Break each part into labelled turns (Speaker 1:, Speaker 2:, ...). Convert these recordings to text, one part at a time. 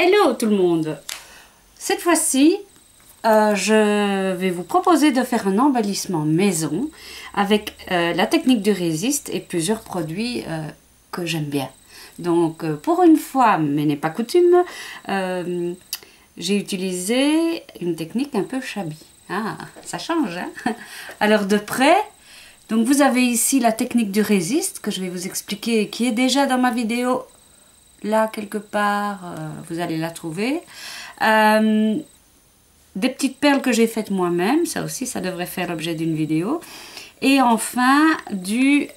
Speaker 1: Hello tout le monde. Cette fois-ci, je vais vous proposer de faire un embellissement maison avec la technique du résiste et plusieurs produits que j'aime bien. Donc pour une fois, mais n'est pas coutume, j'ai utilisé une technique un peu shabby. Ah, ça change, hein? Alors de près, donc vous avez ici la technique du résiste que je vais vous expliquer, qui est déjà dans ma vidéo. Là, quelque part, vous allez la trouver. Des petites perles que j'ai faites moi-même. Ça aussi, ça devrait faire l'objet d'une vidéo. Et enfin, du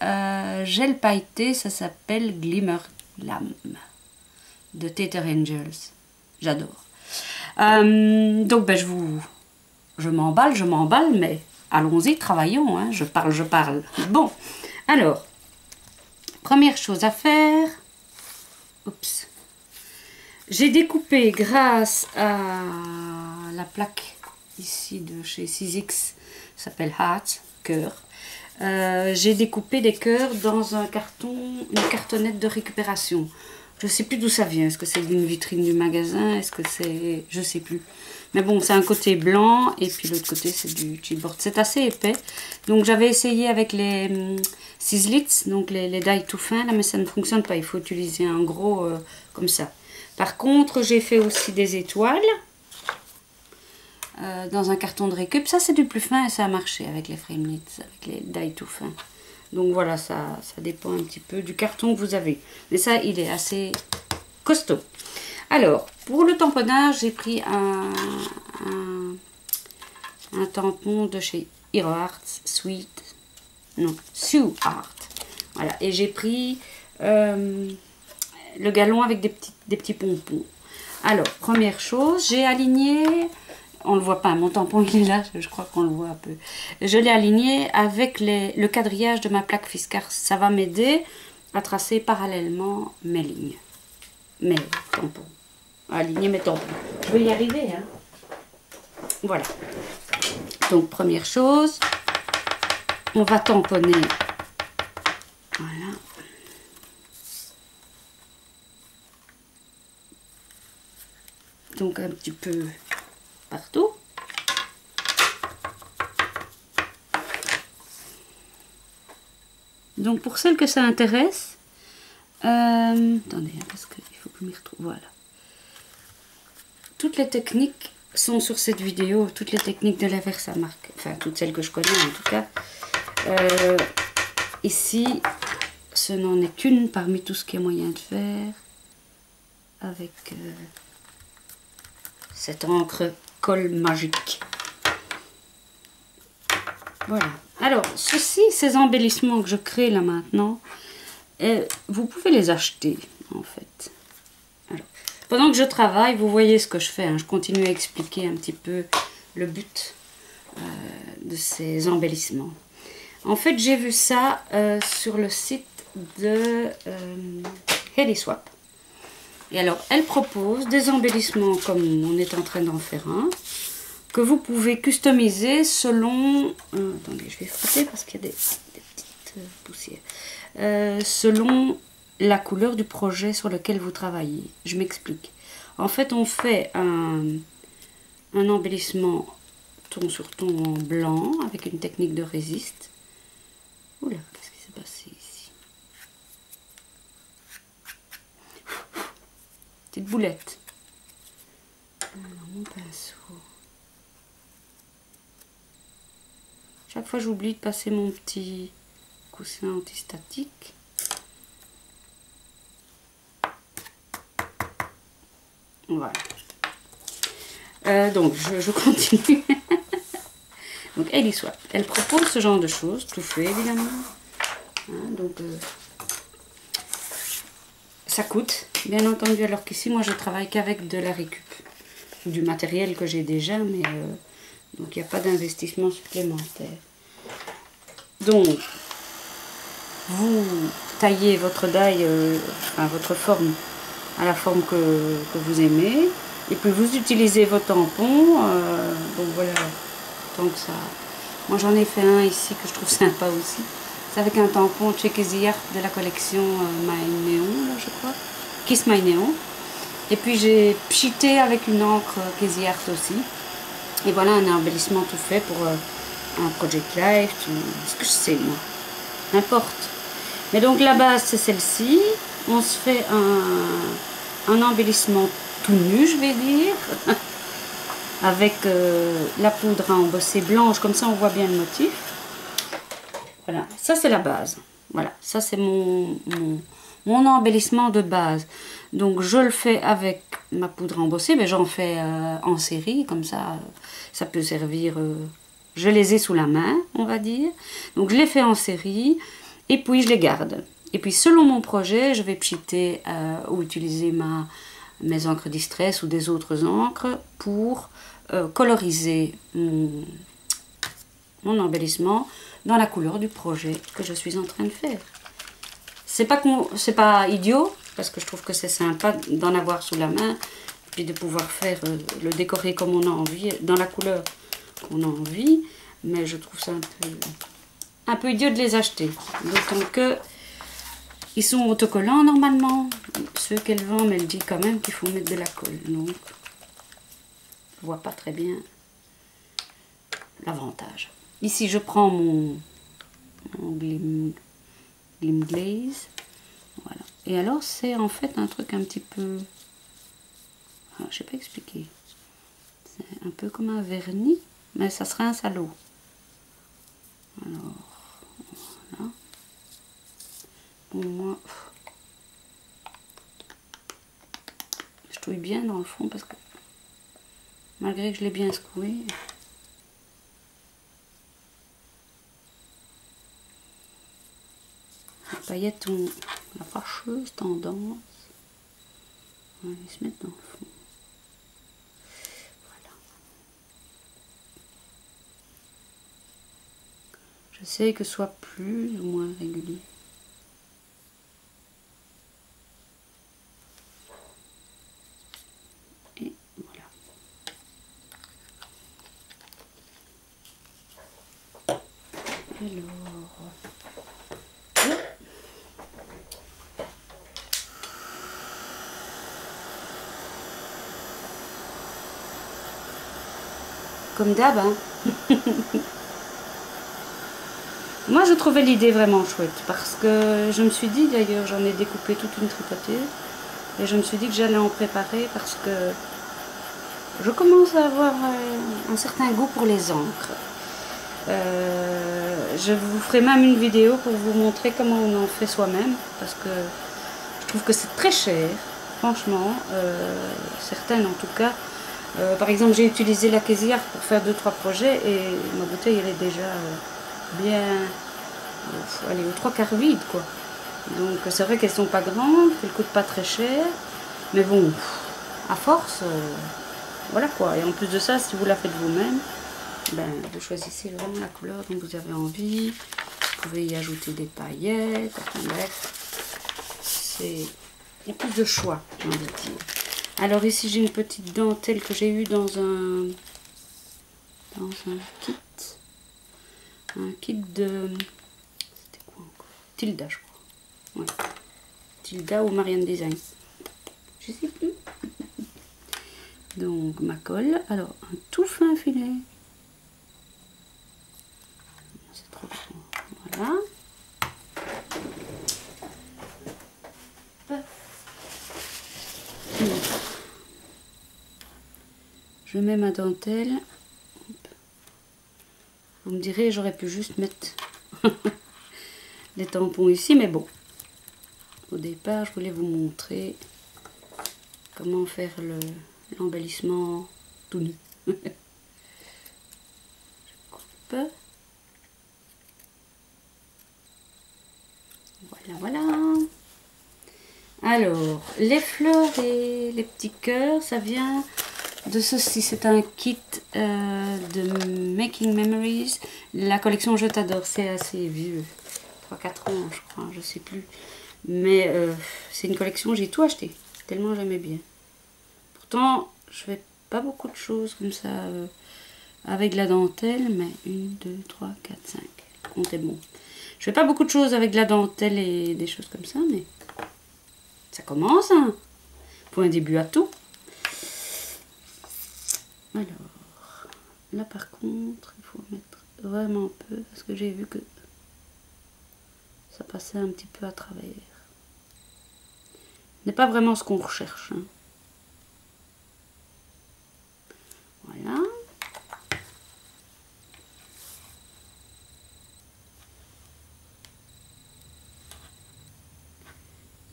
Speaker 1: gel pailleté. Ça s'appelle Glimmer Glam de Tether Angels. J'adore. Donc, ben, je m'emballe, mais allons-y, travaillons. Hein. Je parle. Bon, alors, première chose à faire... Oups. J'ai découpé grâce à la plaque ici de chez 6X, ça s'appelle Heart, cœur. J'ai découpé des cœurs dans un carton, une cartonnette de récupération. Je ne sais plus d'où ça vient. Est-ce que c'est d'une vitrine du magasin? Est-ce que c'est... Je ne sais plus. Mais bon, c'est un côté blanc et puis l'autre côté c'est du chipboard. C'est assez épais. Donc j'avais essayé avec les Sislits, donc les die tout fins, là, mais ça ne fonctionne pas. Il faut utiliser un gros comme ça. Par contre, j'ai fait aussi des étoiles dans un carton de récup. Ça c'est du plus fin et ça a marché avec les framelits, avec les die tout fins. Donc voilà, ça dépend un petit peu du carton que vous avez. Mais ça, il est assez costaud. Alors, pour le tamponnage, j'ai pris un tampon de chez Hero Art, Sue Art. Voilà, et j'ai pris le galon avec des petits pompons. Alors, première chose, j'ai aligné, on ne le voit pas, mon tampon il est là, je crois qu'on le voit un peu. Je l'ai aligné avec le quadrillage de ma plaque Fiskars. Ça va m'aider à tracer parallèlement mes lignes, mes tampons. Aligner mes tampons. Je vais y arriver, hein. Voilà. Donc, première chose, on va tamponner. Voilà. Donc, un petit peu partout. Donc, pour celles que ça intéresse, attendez, parce qu'il faut que je m'y retrouve. Voilà. Toutes les techniques sont sur cette vidéo, toutes les techniques de la Versamark, enfin toutes celles que je connais en tout cas. Ici, ce n'en est qu'une parmi tout ce qu'il y a moyen de faire avec cette encre colle magique. Voilà. Alors, ces embellissements que je crée là maintenant, vous pouvez les acheter en fait. Alors, pendant que je travaille, vous voyez ce que je fais. Hein. Je continue à expliquer un petit peu le but de ces embellissements. En fait, j'ai vu ça sur le site de Heliswap. Et alors, elle propose des embellissements comme on est en train d'en faire un, que vous pouvez customiser selon... attendez, je vais frotter parce qu'il y a des petites poussières. Selon la couleur du projet sur lequel vous travaillez. Je m'explique. En fait, on fait un embellissement ton sur ton en blanc avec une technique de résiste. Oula, qu'est-ce qui s'est passé ici? Petite boulette. Alors, mon pinceau. Chaque fois, j'oublie de passer mon petit coussin antistatique. Voilà. Donc, je continue. Donc, Heliswap, elle propose ce genre de choses, tout fait évidemment. Hein, donc, ça coûte, bien entendu, alors qu'ici, moi, je travaille qu'avec de la récup. Du matériel que j'ai déjà, mais donc, il n'y a pas d'investissement supplémentaire. Donc, vous taillez votre die, enfin, votre forme, à la forme que vous aimez. Et puis vous utilisez vos tampons. Donc voilà, tant que ça... Moi j'en ai fait un ici que je trouve sympa aussi. C'est avec un tampon Check Easy Art de la collection My Neon, là, je crois. Kiss My Neon. Et puis j'ai pchité avec une encre Casey Art aussi. Et voilà un embellissement tout fait pour un Project Life, ce que je sais moi, n'importe. Mais donc la base c'est celle-ci. On se fait un embellissement tout nu, je vais dire, avec la poudre à embosser blanche, comme ça on voit bien le motif. Voilà, ça c'est la base. Voilà, ça c'est mon embellissement de base. Donc je le fais avec ma poudre à embosser, mais j'en fais en série, comme ça, ça peut servir, je les ai sous la main, on va dire. Donc je les fais en série, et puis je les garde. Et puis selon mon projet, je vais pchiter ou utiliser mes encres Distress ou des autres encres pour coloriser mon embellissement dans la couleur du projet que je suis en train de faire. C'est pas idiot, parce que je trouve que c'est sympa d'en avoir sous la main, puis de pouvoir faire le décorer comme on a envie, dans la couleur qu'on a envie, mais je trouve ça un peu idiot de les acheter. D'autant que ils sont autocollants normalement. Ceux qu'elle vend, mais elle dit quand même qu'il faut mettre de la colle. Donc, je vois pas très bien l'avantage. Ici, je prends mon Glim Glaze. Voilà. Et alors, c'est en fait un truc un petit peu... Ah, je sais pas expliquer. C'est un peu comme un vernis, mais ça serait un salaud. Alors, voilà. Bon, moi... Je touille bien dans le fond parce que malgré que je l'ai bien secoué, les paillettes ont la fâcheuse tendance à aller se mettre dans le fond. Voilà. J'essaie que ce soit plus ou moins régulier. Comme d'hab, hein. Moi, je trouvais l'idée vraiment chouette parce que je me suis dit, d'ailleurs, j'en ai découpé toute une tripotée et je me suis dit que j'allais en préparer parce que je commence à avoir un certain goût pour les encres. Je vous ferai même une vidéo pour vous montrer comment on en fait soi-même parce que je trouve que c'est très cher, franchement, certaines en tout cas. Par exemple, j'ai utilisé la Casey Art pour faire 2-3 projets et ma bouteille elle est déjà bien, allez, aux 3/4 vide quoi. Donc c'est vrai qu'elles sont pas grandes, qu'elles coûtent pas très cher, mais bon, à force, voilà quoi. Et en plus de ça, si vous la faites vous-même, ben, vous choisissez vraiment la couleur dont vous avez envie. Vous pouvez y ajouter des paillettes, enfin bref, il y a plus de choix, j'ai envie de dire. Alors ici j'ai une petite dentelle que j'ai eue dans un kit. Un kit de... C'était quoi encore? Tilda je crois. Ouais. Tilda ou Marianne Design. Je sais plus. Donc ma colle. Alors un tout fin filet. C'est trop bon. Voilà. Je mets ma dentelle. Vous me direz, j'aurais pu juste mettre les tampons ici, mais bon. Au départ, je voulais vous montrer comment faire l'embellissement tout nu. Je coupe. Voilà, voilà. Alors, les fleurs et les petits cœurs, ça vient de ceci. C'est un kit de Making Memories. La collection Je t'adore, c'est assez vieux. 3-4 ans, je crois, je sais plus. Mais c'est une collection, j'ai tout acheté. Tellement j'aimais bien. Pourtant, je fais pas beaucoup de choses comme ça avec la dentelle. Mais 1, 2, 3, 4, 5. Comptez bon. Je fais pas beaucoup de choses avec de la dentelle et des choses comme ça, mais... Ça commence, hein. point début à tout. Alors, là par contre, il faut mettre vraiment un peu parce que j'ai vu que ça passait un petit peu à travers. Ce n'est pas vraiment ce qu'on recherche. Hein. Voilà.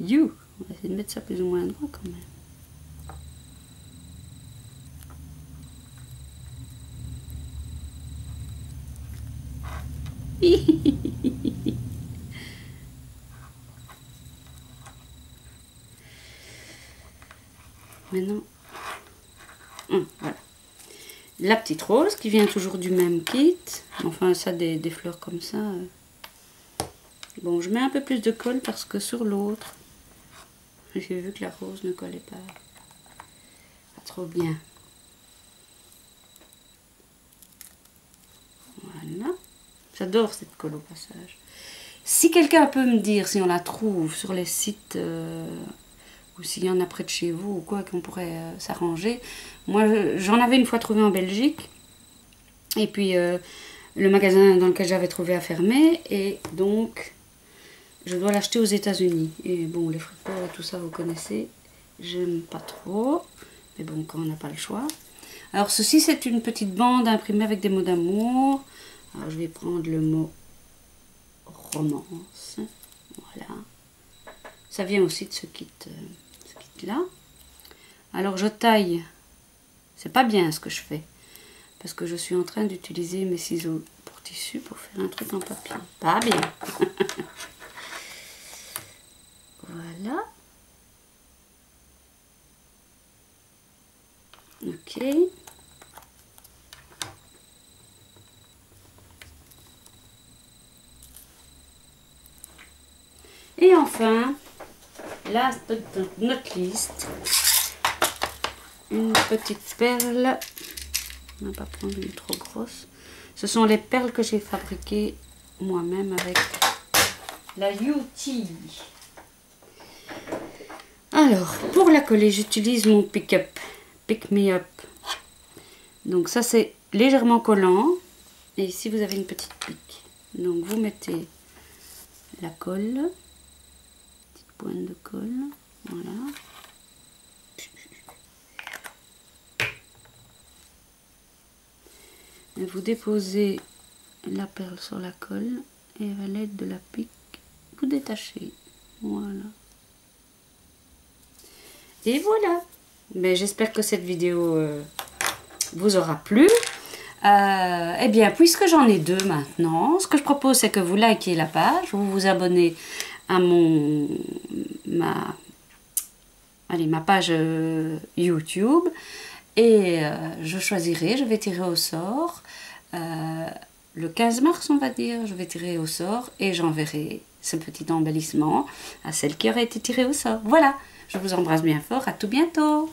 Speaker 1: On va essayer de mettre ça plus ou moins droit quand même. Maintenant, voilà. La petite rose qui vient toujours du même kit. Enfin, ça, des fleurs comme ça. Bon, je mets un peu plus de colle parce que sur l'autre, j'ai vu que la rose ne collait pas trop bien. Voilà. J'adore cette colle au passage. Si quelqu'un peut me dire si on la trouve sur les sites ou s'il y en a près de chez vous ou quoi qu'on pourrait s'arranger. Moi, j'en avais une fois trouvé en Belgique. Et puis, le magasin dans lequel j'avais trouvé a fermé. Et donc, je dois l'acheter aux États-Unis. Et bon, les fruits de mer et tout ça, vous connaissez. J'aime pas trop. Mais bon, quand on n'a pas le choix. Alors, ceci, c'est une petite bande imprimée avec des mots d'amour. Alors, je vais prendre le mot romance. Voilà. Ça vient aussi de ce kit-là. Alors, je taille. C'est pas bien ce que je fais. Parce que je suis en train d'utiliser mes ciseaux pour tissu pour faire un truc en papier. Pas bien. Voilà. Ok. Et enfin, là, notre liste. Une petite perle. On ne va pas prendre une trop grosse. Ce sont les perles que j'ai fabriquées moi-même avec la UT. Alors, pour la coller, j'utilise mon Pick Me Up. Donc ça, c'est légèrement collant. Et ici, vous avez une petite pique. Donc, vous mettez la colle. Petite pointe de colle. Voilà. Et vous déposez la perle sur la colle. Et à l'aide de la pique, vous détachez. Voilà. Et voilà. Mais j'espère que cette vidéo vous aura plu. Eh bien, puisque j'en ai deux maintenant, ce que je propose, c'est que vous likez la page, vous vous abonnez à ma page YouTube. Et je choisirai, je vais tirer au sort. Le 15 mars, on va dire, je vais tirer au sort et j'enverrai ce petit embellissement à celle qui aurait été tirée au sort. Voilà. Je vous embrasse bien fort, à tout bientôt.